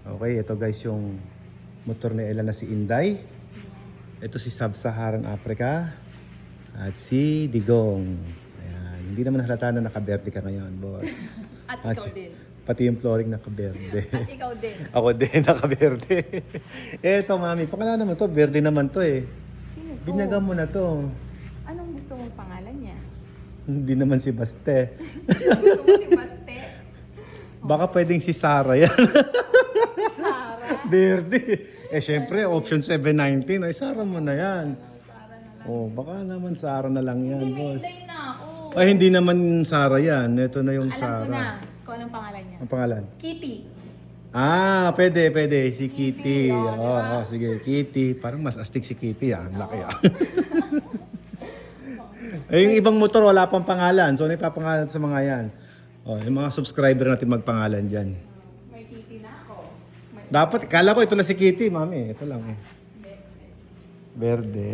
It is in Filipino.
Okay, ito guys yung motor ni Ella na si Inday. Ito si Sub-Saharan Africa. At si Digong. Ayan. Hindi naman halata na nakaberde ka ngayon, boss. At ikaw din. Pati yung flooring nakaberde. At ikaw din. Ako din, nakaberde. Eto, mami. Pakala naman to. Berde naman to eh. Sino to? Binyagan mo na to. Anong gusto mong pangalan niya? Hindi naman si Baste. Gusto mo si Baste? Baka pwedeng si Sarah yan. Sarah? Berde. Eh, syempre, option 719. Ay, Sarah mo na yan. Oh, baka naman Sarah na lang yan, Hindi, may boss. Inday na ako. Ay, hindi naman Sarah yan. Ito na yung Alam Sarah. ko na kung anong pangalan niya. Ang pangalan? Kitty. Ah, pwede. Si Kitty. oh, Oo, diba? sige. Kitty. Parang mas astig si Kitty ah. Ang laki ah. Eh, yung ibang motor wala pang pangalan. So, ano ipapangalan sa mga yan? Oh, yung mga subscriber natin magpangalan dyan. May Kitty na ako. Dapat, kala ko ito na si Kitty, mami. Ito lang eh. Verde.